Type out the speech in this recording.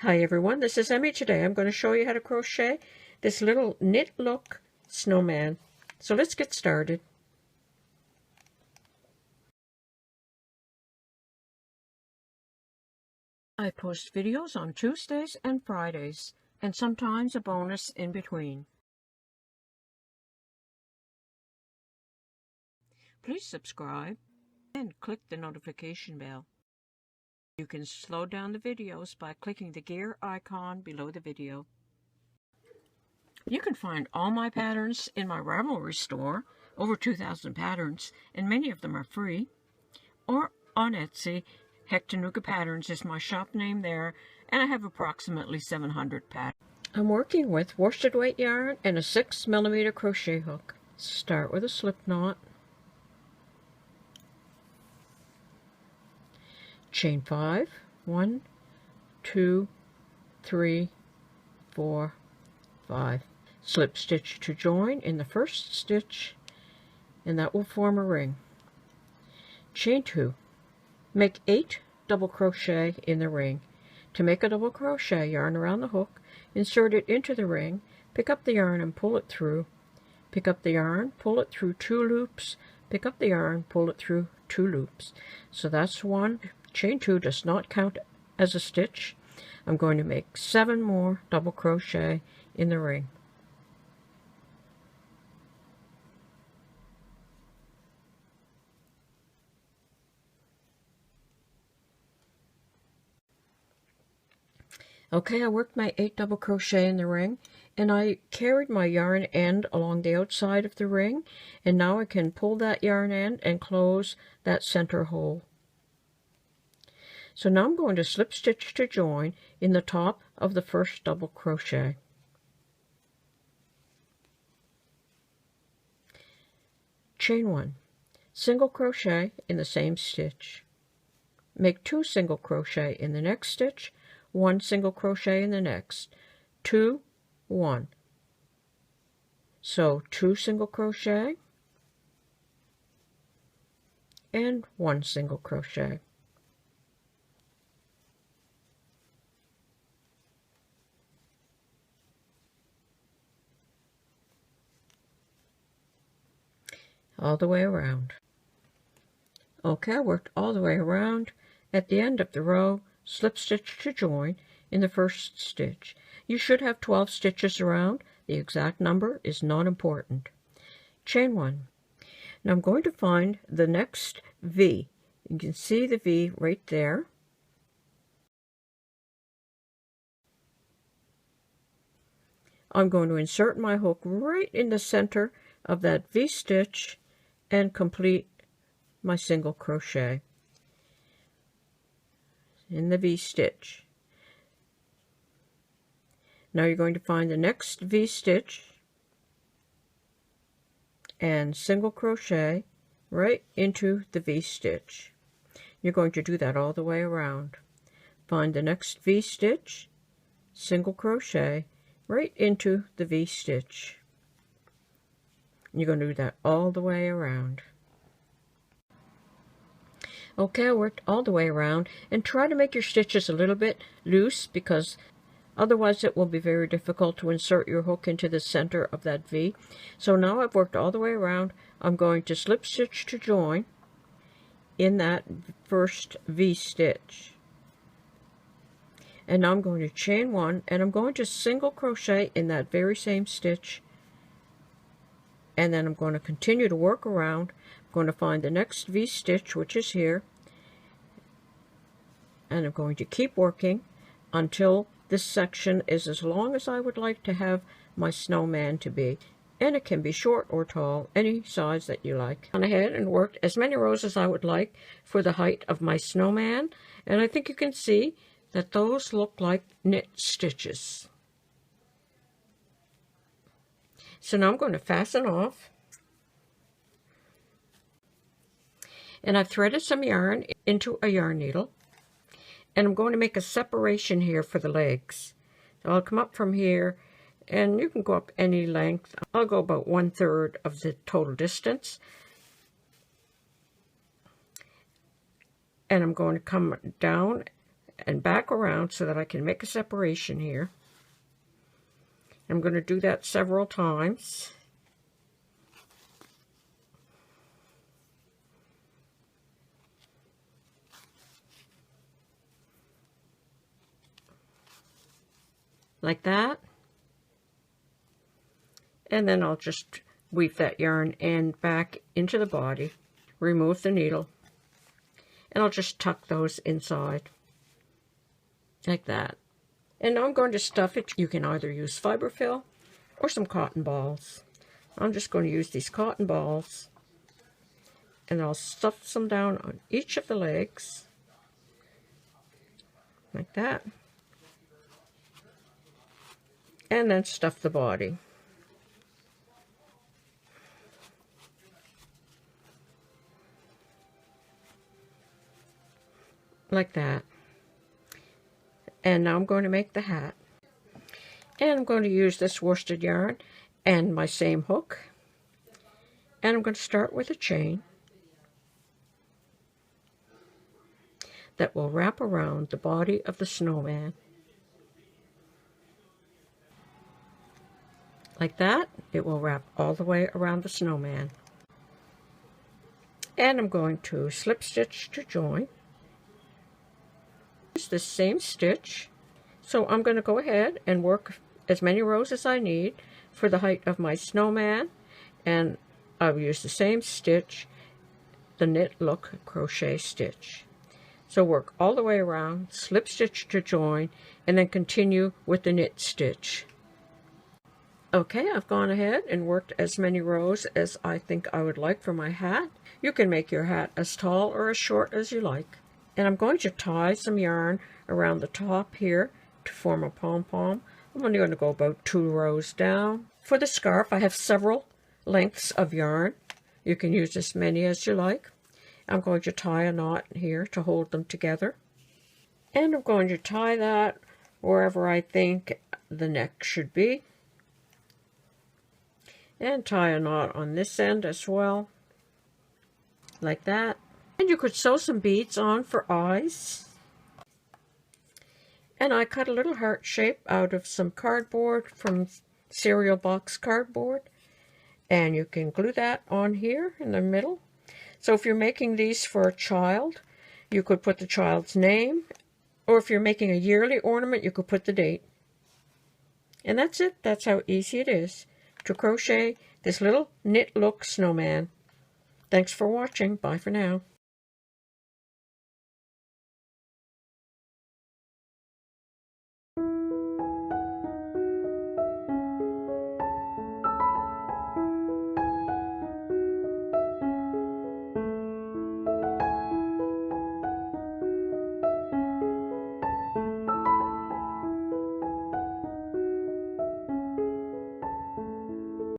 Hi everyone, this is Emmy. Today I'm going to show you how to crochet this little knit look snowman. So let's get started. I post videos on Tuesdays and Fridays, and sometimes a bonus in between. Please subscribe and click the notification bell. You can slow down the videos by clicking the gear icon below the video. You can find all my patterns in my Ravelry store, over 2,000 patterns, and many of them are free, or on Etsy. HectaFavorites is my shop name there, and I have approximately 700 patterns. I'm working with worsted weight yarn and a 6mm crochet hook. Start with a slip knot. Chain 5, 1, 2, 3, 4, 5. Slip stitch to join in the first stitch, and that will form a ring. Chain 2. Make 8 double crochet in the ring. To make a double crochet, yarn around the hook, insert it into the ring, pick up the yarn and pull it through. Pick up the yarn, pull it through 2 loops, pick up the yarn, pull it through 2 loops. So that's 1. Chain 2 does not count as a stitch. I'm going to make 7 more double crochet in the ring. Okay, I worked my 8 double crochet in the ring, and I carried my yarn end along the outside of the ring, and now I can pull that yarn end and close that center hole. So now I'm going to slip stitch to join in the top of the first double crochet. Chain 1, single crochet in the same stitch. Make 2 single crochet in the next stitch, 1 single crochet in the next, 2, 1. So 2 single crochet and 1 single crochet. All the way around. Okay, I worked all the way around. At the end of the row, slip stitch to join in the first stitch. You should have 12 stitches around. The exact number is not important. Chain 1. Now I'm going to find the next V. You can see the V right there. I'm going to insert my hook right in the center of that V stitch and complete my single crochet in the V stitch. Now you're going to find the next V stitch and single crochet right into the V stitch. You're going to do that all the way around. Find the next V stitch, single crochet right into the V stitch. You're going to do that all the way around. Okay, I worked all the way around, and try to make your stitches a little bit loose because otherwise it will be very difficult to insert your hook into the center of that V. So now I've worked all the way around. I'm going to slip stitch to join in that first V stitch. And now I'm going to chain 1, and I'm going to single crochet in that very same stitch. And then I'm going to continue to work around. I'm going to find the next V stitch, which is here, and I'm going to keep working until this section is as long as I would like to have my snowman to be, and it can be short or tall, any size that you like. I went ahead and worked as many rows as I would like for the height of my snowman, and I think you can see that those look like knit stitches. So now I'm going to fasten off, and I've threaded some yarn into a yarn needle, and I'm going to make a separation here for the legs. So I'll come up from here, and you can go up any length. I'll go about 1/3 of the total distance, and I'm going to come down and back around so that I can make a separation here. I'm going to do that several times. Like that. And then I'll just weave that yarn end back into the body, remove the needle, and I'll just tuck those inside like that. And now I'm going to stuff it. You can either use fiberfill or some cotton balls. I'm just going to use these cotton balls, and I'll stuff some down on each of the legs like that, and then stuff the body. Like that. And now I'm going to make the hat. And I'm going to use this worsted yarn and my same hook. And I'm going to start with a chain that will wrap around the body of the snowman. Like that. It will wrap all the way around the snowman. And I'm going to slip stitch to join. Use the same stitch, so I'm going to go ahead and work as many rows as I need for the height of my snowman, and I'll use the same stitch, the knit look crochet stitch. So work all the way around, slip stitch to join, and then continue with the knit stitch. Okay, I've gone ahead and worked as many rows as I think I would like for my hat. You can make your hat as tall or as short as you like. And I'm going to tie some yarn around the top here to form a pom-pom. I'm only going to go about 2 rows down. For the scarf, I have several lengths of yarn. You can use as many as you like. I'm going to tie a knot here to hold them together. And I'm going to tie that wherever I think the neck should be. And tie a knot on this end as well, like that. And you could sew some beads on for eyes. And I cut a little heart shape out of some cardboard from cereal box cardboard. And you can glue that on here in the middle. So if you're making these for a child, you could put the child's name. Or if you're making a yearly ornament, you could put the date. And that's it. That's how easy it is to crochet this little knit look snowman. Thanks for watching. Bye for now.